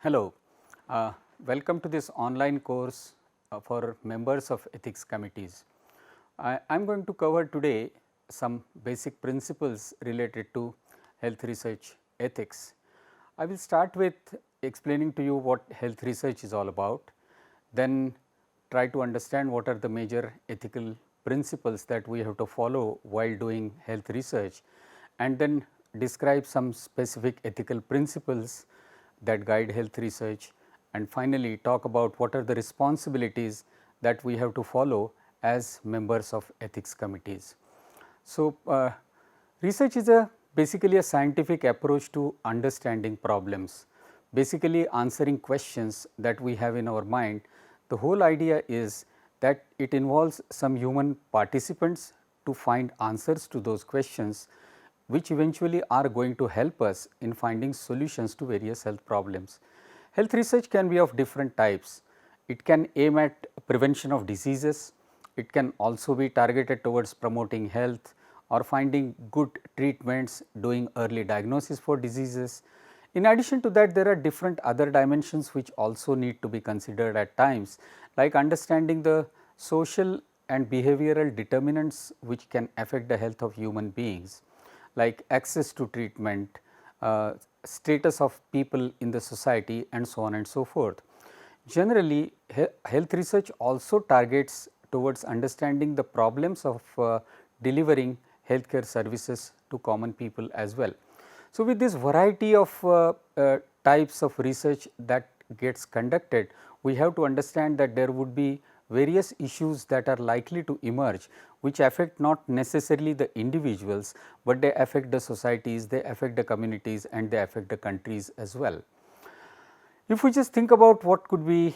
Hello, uh, welcome to this online course for members of ethics committees. I am going to cover today some basic principles related to health research ethics. I will start with explaining to you what health research is all about, then try to understand what are the major ethical principles that we have to follow while doing health research, and then describe some specific ethical principles that guide health research, and finally talk about what are the responsibilities that we have to follow as members of ethics committees. So, research is basically a scientific approach to understanding problems, basically answering questions that we have in our mind. The whole idea is that it involves some human participants to find answers to those questions, which eventually are going to help us in finding solutions to various health problems. Health research can be of different types. It can aim at prevention of diseases, it can also be targeted towards promoting health or finding good treatments, doing early diagnosis for diseases. In addition to that, there are different other dimensions which also need to be considered at times, like understanding the social and behavioral determinants which can affect the health of human beings, like access to treatment, status of people in the society, and so on and so forth. Generally, health research also targets towards understanding the problems of delivering healthcare services to common people as well. So, with this variety of types of research that gets conducted, we have to understand that there would be various issues that are likely to emerge, which affect not necessarily the individuals, but they affect the societies, they affect the communities, and they affect the countries as well. If we just think about what could be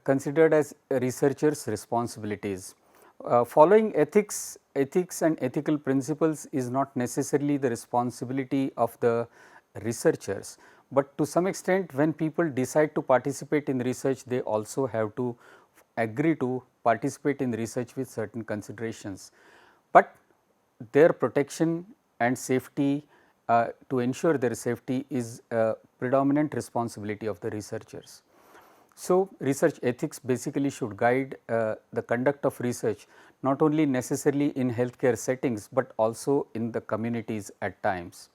considered as a researcher's responsibilities, following ethics and ethical principles is not necessarily the responsibility of the researchers, but to some extent when people decide to participate in research, they also have to agree to participate in research with certain considerations, but their protection and safety, to ensure their safety is a predominant responsibility of the researchers. So, research ethics basically should guide the conduct of research not only necessarily in healthcare settings, but also in the communities at times.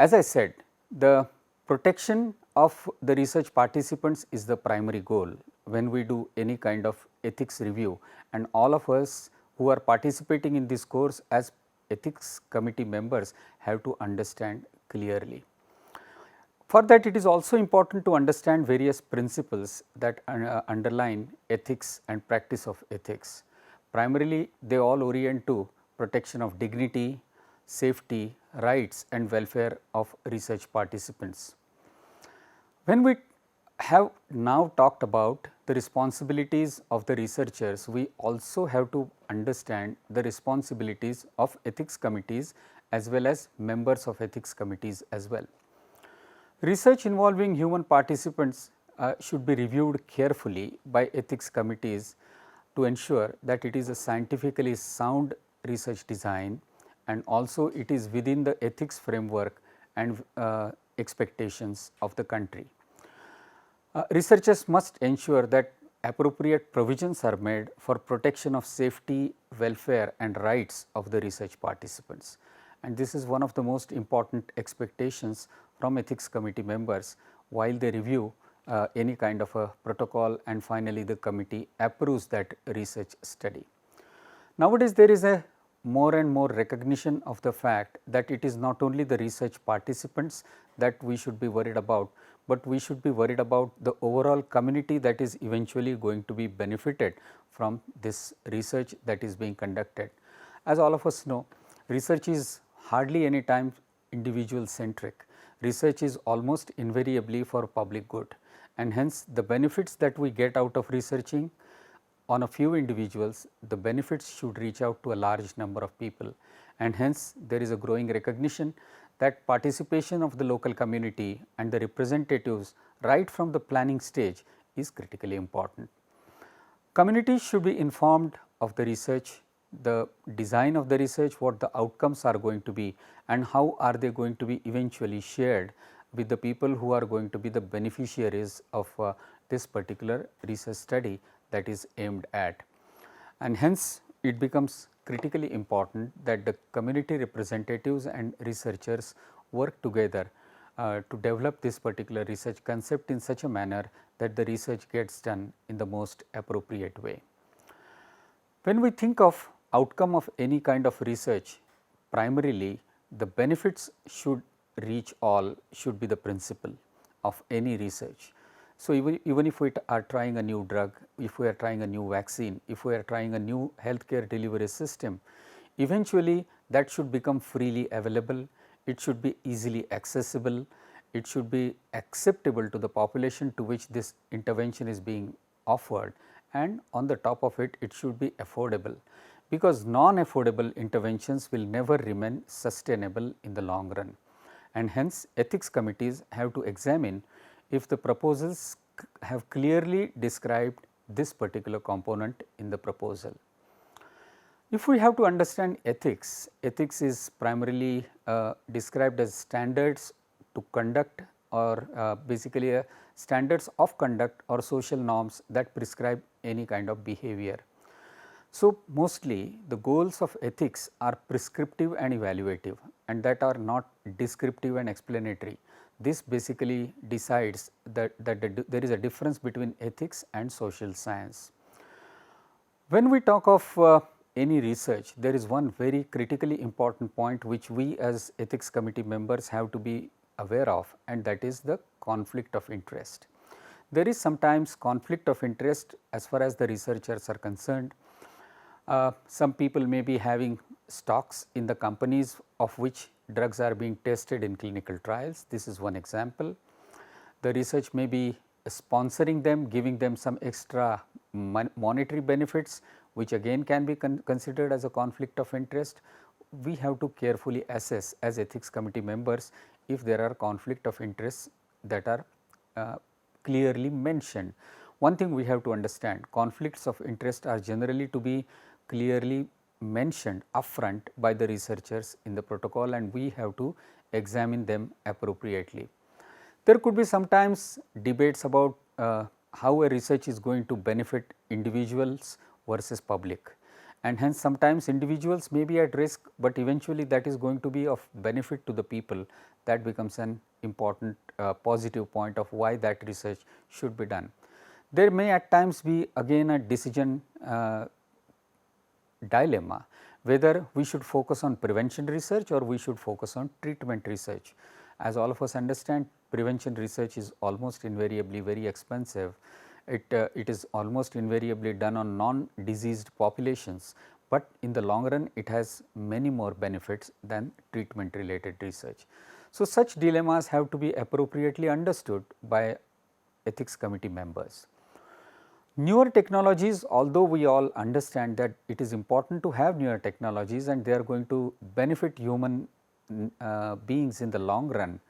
As I said, the protection of the research participants is the primary goal when we do any kind of ethics review, and all of us who are participating in this course as ethics committee members have to understand clearly. For that, it is also important to understand various principles that underline ethics and practice of ethics. Primarily, they all orient to protection of dignity, safety, rights, and welfare of research participants. When we have now talked about the responsibilities of the researchers, we also have to understand the responsibilities of ethics committees as well as members of ethics committees as well. Research involving human participants should be reviewed carefully by ethics committees to ensure that it is a scientifically sound research design, and also it is within the ethics framework and expectations of the country. Researchers must ensure that appropriate provisions are made for protection of safety, welfare, and rights of the research participants, and this is one of the most important expectations from ethics committee members while they review any kind of a protocol, and finally the committee approves that research study. Nowadays, there is a more and more recognition of the fact that it is not only the research participants that we should be worried about, but we should be worried about the overall community that is eventually going to be benefited from this research that is being conducted. As all of us know, research is hardly any time individual centric. Research is almost invariably for public good, and hence the benefits that we get out of researching on a few individuals, the benefits should reach out to a large number of people, and hence there is a growing recognition that participation of the local community and the representatives right from the planning stage is critically important. Communities should be informed of the research, the design of the research, what the outcomes are going to be, and how are they going to be eventually shared with the people who are going to be the beneficiaries of this particular research study that is aimed at. And hence, it becomes critically important that the community representatives and researchers work together to develop this particular research concept in such a manner that the research gets done in the most appropriate way. When we think of outcome of any kind of research, primarily the benefits should reach all, should be the principle of any research. So, even if we are trying a new drug, if we are trying a new vaccine, if we are trying a new healthcare delivery system, eventually that should become freely available, it should be easily accessible, it should be acceptable to the population to which this intervention is being offered, and on the top of it, it should be affordable, because non-affordable interventions will never remain sustainable in the long run. And hence, ethics committees have to examine if the proposals have clearly described this particular component in the proposal. If we have to understand ethics, ethics is primarily described as standards to conduct, or basically standards of conduct or social norms that prescribe any kind of behavior. So, mostly the goals of ethics are prescriptive and evaluative, and that are not descriptive and explanatory. This basically decides that there is a difference between ethics and social science. When we talk of any research, there is one very critically important point which we as ethics committee members have to be aware of, and that is the conflict of interest. There is sometimes conflict of interest as far as the researchers are concerned. Some people may be having stocks in the companies of which drugs are being tested in clinical trials. This is one example. The research may be sponsoring them, giving them some extra monetary benefits, which again can be considered as a conflict of interest. We have to carefully assess as ethics committee members if there are conflict of interests that are clearly mentioned. One thing we have to understand, conflicts of interest are generally to be clearly mentioned upfront by the researchers in the protocol, and we have to examine them appropriately. There could be sometimes debates about how a research is going to benefit individuals versus public, and hence sometimes individuals may be at risk, but eventually that is going to be of benefit to the people. That becomes an important positive point of why that research should be done. There may at times be again a decision dilemma, whether we should focus on prevention research or we should focus on treatment research. As all of us understand, prevention research is almost invariably very expensive. It is almost invariably done on non-diseased populations, but in the long run it has many more benefits than treatment related research. So, such dilemmas have to be appropriately understood by ethics committee members. Newer technologies, although we all understand that it is important to have newer technologies and they are going to benefit human beings in the long run,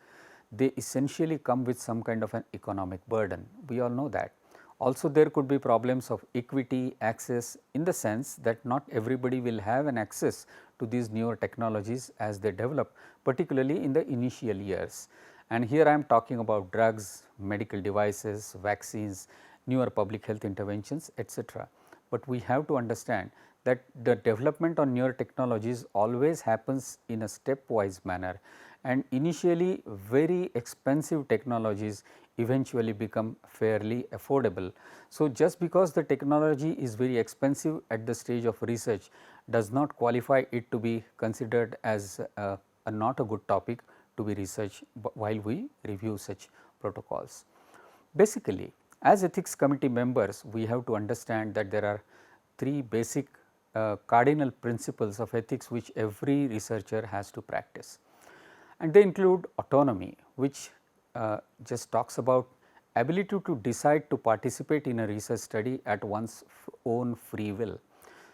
they essentially come with some kind of an economic burden. We all know that. Also, there could be problems of equity, access, in the sense that not everybody will have an access to these newer technologies as they develop, particularly in the initial years. And here I am talking about drugs, medical devices, vaccines, newer public health interventions, etc. But we have to understand that the development on newer technologies always happens in a stepwise manner, and initially very expensive technologies eventually become fairly affordable. So, just because the technology is very expensive at the stage of research does not qualify it to be considered as not a good topic to be researched while we review such protocols. Basically, as ethics committee members, we have to understand that there are three basic cardinal principles of ethics which every researcher has to practice, and they include autonomy, which just talks about ability to decide to participate in a research study at one's own free will.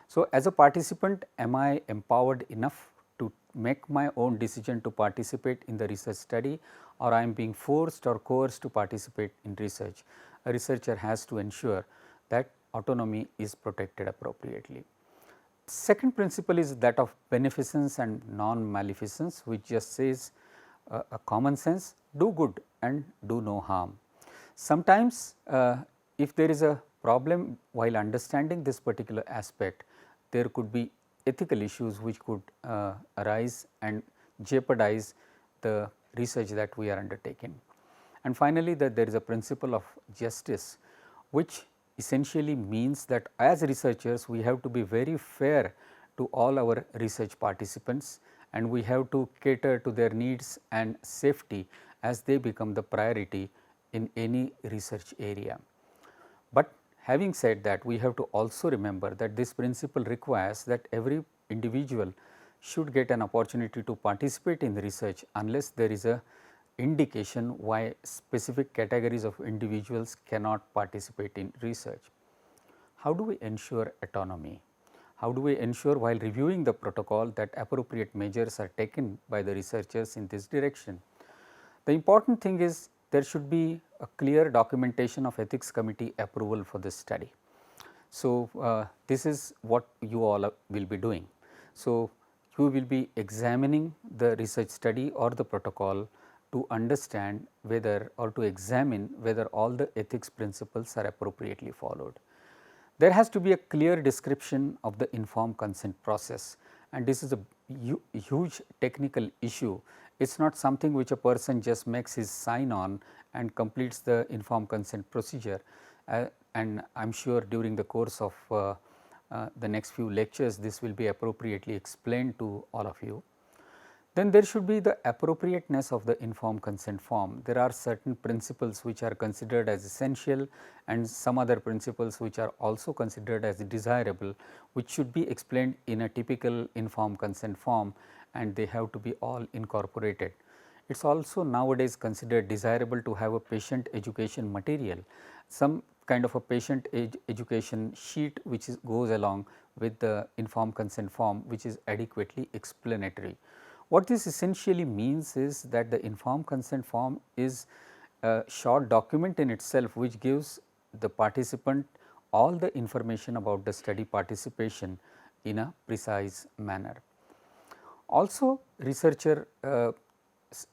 So, as a participant, am I empowered enough to make my own decision to participate in the research study, or I am being forced or coerced to participate in research? A researcher has to ensure that autonomy is protected appropriately. Second principle is that of beneficence and non-maleficence, which just says a common sense do good and do no harm. Sometimes if there is a problem while understanding this particular aspect, there could be ethical issues which could arise and jeopardize the research that we are undertaking. And finally, that there is a principle of justice, which essentially means that as researchers we have to be very fair to all our research participants, and we have to cater to their needs and safety as they become the priority in any research area. But having said that, we have to also remember that this principle requires that every individual should get an opportunity to participate in the research unless there is a indication why specific categories of individuals cannot participate in research. How do we ensure autonomy? How do we ensure while reviewing the protocol that appropriate measures are taken by the researchers in this direction? The important thing is there should be a clear documentation of ethics committee approval for this study. So, this is what you all will be doing. So, you will be examining the research study or the protocol to understand whether or to examine whether all the ethics principles are appropriately followed. There has to be a clear description of the informed consent process, and this is a huge technical issue. It is not something which a person just makes his sign on and completes the informed consent procedure, and I am sure during the course of the next few lectures this will be appropriately explained to all of you. Then there should be the appropriateness of the informed consent form. There are certain principles which are considered as essential and some other principles which are also considered as desirable, which should be explained in a typical informed consent form, and they have to be all incorporated. It is also nowadays considered desirable to have a patient education material, some kind of a patient education sheet which goes along with the informed consent form, which is adequately explanatory. What this essentially means is that the informed consent form is a short document in itself which gives the participant all the information about the study participation in a precise manner. Also, researcher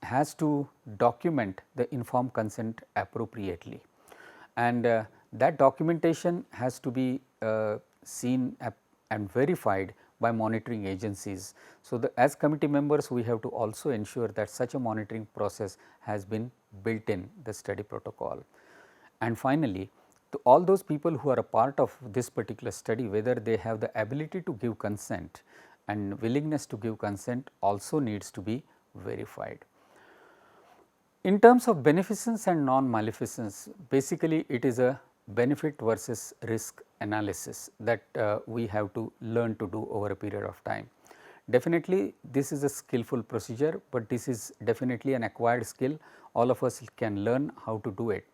has to document the informed consent appropriately, and that documentation has to be seen and verified by monitoring agencies. So, as committee members we have to also ensure that such a monitoring process has been built in the study protocol. And finally, to all those people who are a part of this particular study, whether they have the ability to give consent and willingness to give consent also needs to be verified. In terms of beneficence and non-maleficence, basically it is a benefit versus risk analysis that we have to learn to do over a period of time. Definitely this is a skillful procedure, but this is definitely an acquired skill. All of us can learn how to do it.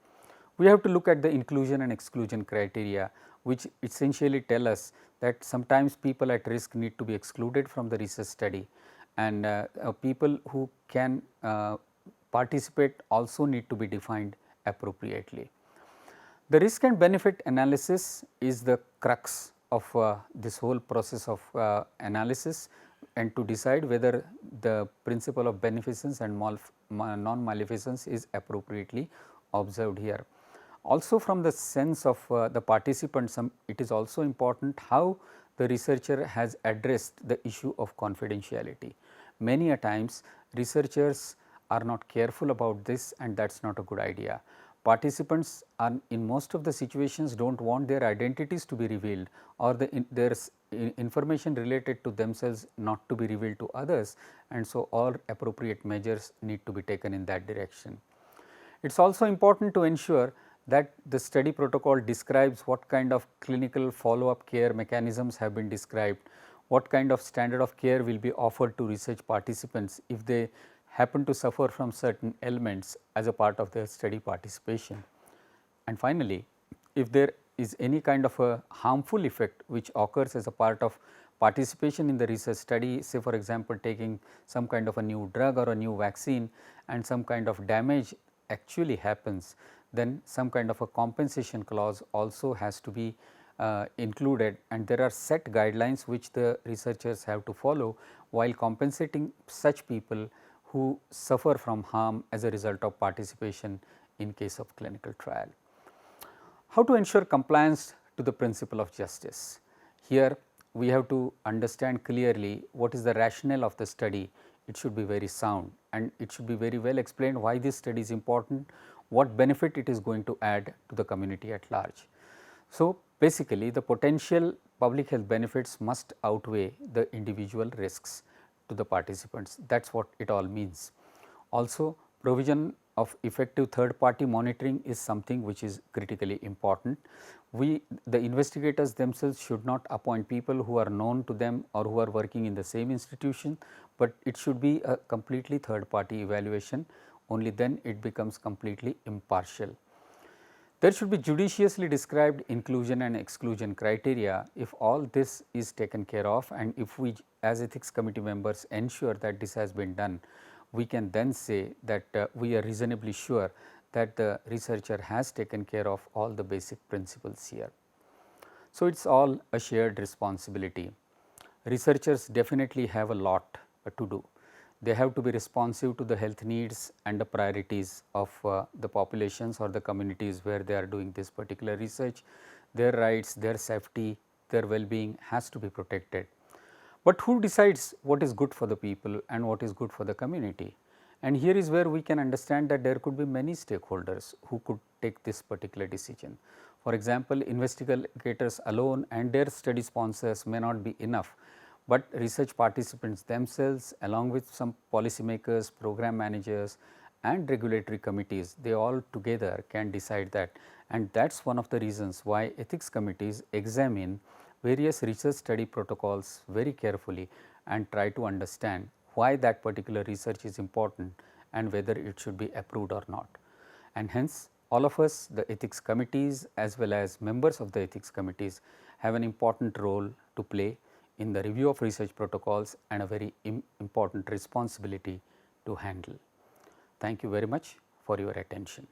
We have to look at the inclusion and exclusion criteria, which essentially tell us that sometimes people at risk need to be excluded from the research study, and people who can participate also need to be defined appropriately. The risk and benefit analysis is the crux of this whole process of analysis, and to decide whether the principle of beneficence and non-maleficence is appropriately observed here. Also, from the sense of the participants, it is also important how the researcher has addressed the issue of confidentiality. Many a times researchers are not careful about this, and that is not a good idea. Participants are in most of the situations do not want their identities to be revealed, or their information related to themselves not to be revealed to others, and so all appropriate measures need to be taken in that direction. It is also important to ensure that the study protocol describes what kind of clinical follow up care mechanisms have been described, what kind of standard of care will be offered to research participants if they happen to suffer from certain ailments as a part of their study participation. And finally, if there is any kind of a harmful effect which occurs as a part of participation in the research study, say for example, taking some kind of a new drug or a new vaccine and some kind of damage actually happens, then some kind of a compensation clause also has to be included, and there are set guidelines which the researchers have to follow while compensating such people who suffer from harm as a result of participation in case of clinical trial. How to ensure compliance to the principle of justice? Here we have to understand clearly what is the rationale of the study. It should be very sound and it should be very well explained why this study is important, what benefit it is going to add to the community at large. So, basically the potential public health benefits must outweigh the individual risks to the participants, that is what it all means. Also, provision of effective third party monitoring is something which is critically important. The investigators themselves should not appoint people who are known to them or who are working in the same institution, but it should be a completely third party evaluation, only then it becomes completely impartial. There should be judiciously described inclusion and exclusion criteria. If all this is taken care of and if we as ethics committee members ensure that this has been done, we can then say that we are reasonably sure that the researcher has taken care of all the basic principles here. So, it is all a shared responsibility. Researchers definitely have a lot to do. They have to be responsive to the health needs and the priorities of the populations or the communities where they are doing this particular research. Their rights, their safety, their well-being has to be protected. But who decides what is good for the people and what is good for the community? And here is where we can understand that there could be many stakeholders who could take this particular decision. For example, investigators alone and their study sponsors may not be enough, but research participants themselves along with some policymakers, program managers and regulatory committees, they all together can decide that, and that is one of the reasons why ethics committees examine various research study protocols very carefully and try to understand why that particular research is important and whether it should be approved or not. And hence all of us, the ethics committees as well as members of the ethics committees, have an important role to play in the review of research protocols and a very important responsibility to handle. Thank you very much for your attention.